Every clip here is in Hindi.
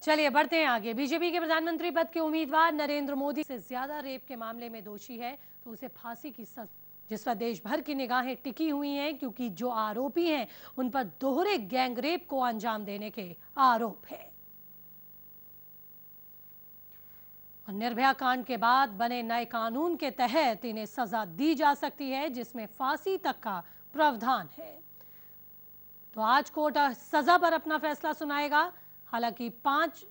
चलिए बढ़ते हैं आगे। बीजेपी के प्रधानमंत्री पद के उम्मीदवार नरेंद्र मोदी से ज्यादा रेप के मामले में दोषी है तो उसे फांसी की सजा, जिस पर देश भर की निगाहें टिकी हुई हैं क्योंकि जो आरोपी हैं उन पर दोहरे गैंग रेप को अंजाम देने के आरोप है। और निर्भया कांड के बाद बने नए कानून के तहत इन्हें सजा दी जा सकती है जिसमें फांसी तक का प्रावधान है। तो आज कोर्ट सजा पर अपना फैसला सुनाएगा। हालांकि 5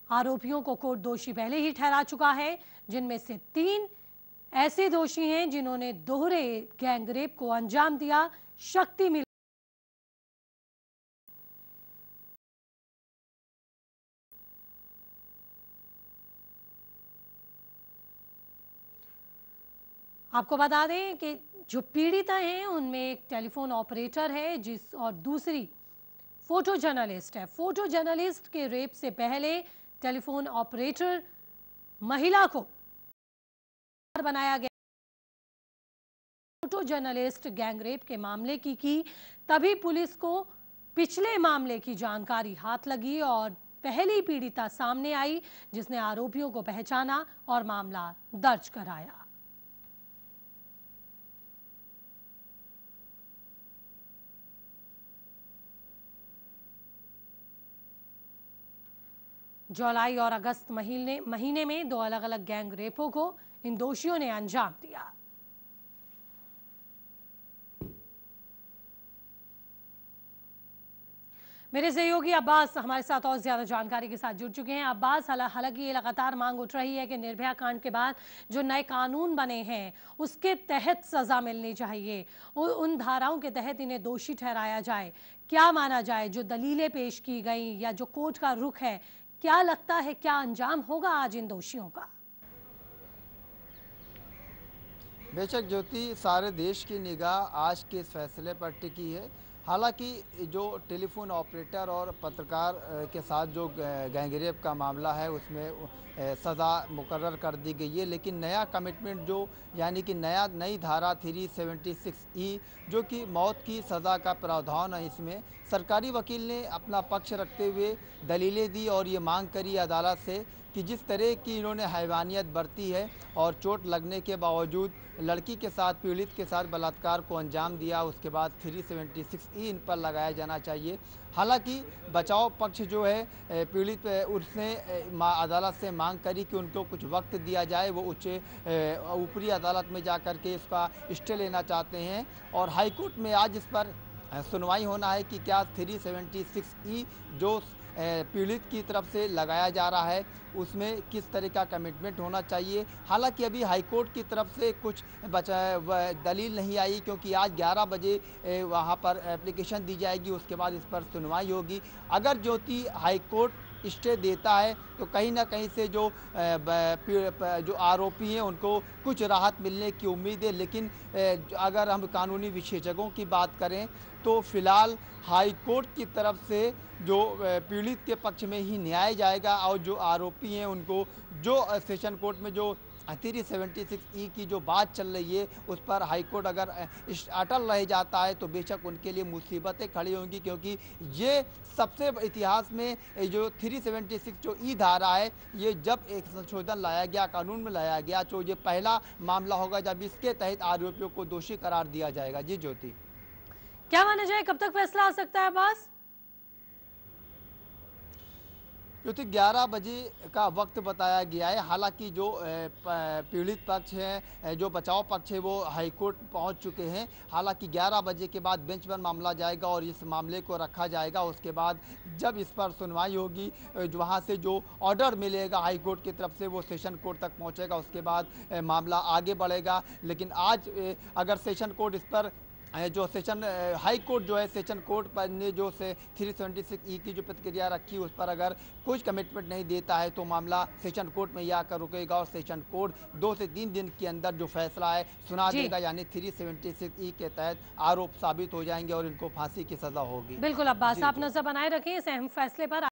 आरोपियों को कोर्ट दोषी पहले ही ठहरा चुका है, जिनमें से 3 ऐसे दोषी हैं जिन्होंने दोहरे गैंग रेप को अंजाम दिया। शक्ति मिल आपको बता दें कि जो पीड़िता हैं उनमें एक टेलीफोन ऑपरेटर है जिस और दूसरी फोटो जर्नलिस्ट है। फोटो जर्नलिस्ट के रेप से पहले टेलीफोन ऑपरेटर महिला को बनाया गया। फोटो जर्नलिस्ट गैंग रेप के मामले की तभी पुलिस को पिछले मामले की जानकारी हाथ लगी और पहली पीड़िता सामने आई जिसने आरोपियों को पहचाना और मामला दर्ज कराया। जुलाई और अगस्त महीने में 2 अलग अलग गैंग रेपों को इन दोषियों ने अंजाम दिया। मेरे सहयोगी अब्बास हमारे साथ और ज्यादा जानकारी के साथ जुड़ चुके हैं। अब्बास, हालांकि ये लगातार मांग उठ रही है कि निर्भया कांड के बाद जो नए कानून बने हैं उसके तहत सजा मिलनी चाहिए, उन धाराओं के तहत इन्हें दोषी ठहराया जाए। क्या माना जाए, जो दलीलें पेश की गई या जो कोर्ट का रुख है, क्या लगता है क्या अंजाम होगा आज इन दोषियों का? बेशक ज्योति, सारे देश की निगाह आज के इस फैसले पर टिकी है। हालांकि जो टेलीफोन ऑपरेटर और पत्रकार के साथ जो गैंगरेप का मामला है उसमें सज़ा मुकर्रर कर दी गई है, लेकिन नया कमिटमेंट जो यानी कि नई धारा 376E जो कि मौत की सज़ा का प्रावधान है, इसमें सरकारी वकील ने अपना पक्ष रखते हुए दलीलें दी और ये मांग करी अदालत से कि जिस तरह की इन्होंने हैवानियत बरती है और चोट लगने के बावजूद लड़की के साथ, पीड़ित के साथ बलात्कार को अंजाम दिया, उसके बाद 376E इन पर लगाया जाना चाहिए। हालांकि बचाव पक्ष जो है पीड़ित, उसने अदालत से मांग करी कि उनको कुछ वक्त दिया जाए। वो ऊपरी अदालत में जाकर के इसका स्टे लेना चाहते हैं और हाईकोर्ट में आज इस पर सुनवाई होना है कि क्या 376E जो पीड़ित की तरफ से लगाया जा रहा है उसमें किस तरह का कमिटमेंट होना चाहिए। हालांकि अभी हाईकोर्ट की तरफ से कुछ दलील नहीं आई, क्योंकि आज 11 बजे वहां पर एप्लीकेशन दी जाएगी, उसके बाद इस पर सुनवाई होगी। अगर ज्योति हाईकोर्ट स्टे देता है तो कहीं ना कहीं से जो आरोपी हैं उनको कुछ राहत मिलने की उम्मीद है। लेकिन अगर हम कानूनी विशेषज्ञों की बात करें तो फिलहाल हाई कोर्ट की तरफ से जो पीड़ित के पक्ष में ही न्याय जाएगा और जो आरोपी हैं उनको जो सेशन कोर्ट में जो 376E की जो बात चल रही है उस पर हाईकोर्ट अगर अटल रह जाता है तो बेशक उनके लिए मुसीबतें खड़ी होंगी, क्योंकि ये सबसे इतिहास में जो 376 जो ई धारा है, ये जब एक संशोधन लाया गया, कानून में लाया गया, तो ये पहला मामला होगा जब इसके तहत आरोपियों को दोषी करार दिया जाएगा। जी ज्योति, क्या माना जाए, कब तक फैसला आ सकता है अब्बास? क्योंकि 11 बजे का वक्त बताया गया है। हालांकि जो पीड़ित पक्ष है, जो बचाव पक्ष है, वो हाईकोर्ट पहुंच चुके हैं। हालांकि 11 बजे के बाद बेंच पर मामला जाएगा और इस मामले को रखा जाएगा। उसके बाद जब इस पर सुनवाई होगी, वहां से जो ऑर्डर मिलेगा हाईकोर्ट की तरफ से वो सेशन कोर्ट तक पहुंचेगा, उसके बाद मामला आगे बढ़ेगा। लेकिन आज अगर सेशन कोर्ट इस पर जो सेशन हाई कोर्ट जो है सेशन कोर्ट पर ने जो से 376E की जो प्रतिक्रिया रखी उस पर अगर कुछ कमिटमेंट नहीं देता है तो मामला सेशन कोर्ट में ही आकर रुकेगा और सेशन कोर्ट 2 से 3 दिन के अंदर जो फैसला है सुना देगा, यानी 376E के तहत आरोप साबित हो जाएंगे और इनको फांसी की सजा होगी। बिल्कुल अब्बास, आप नजर बनाए रखें इस अहम फैसले पर।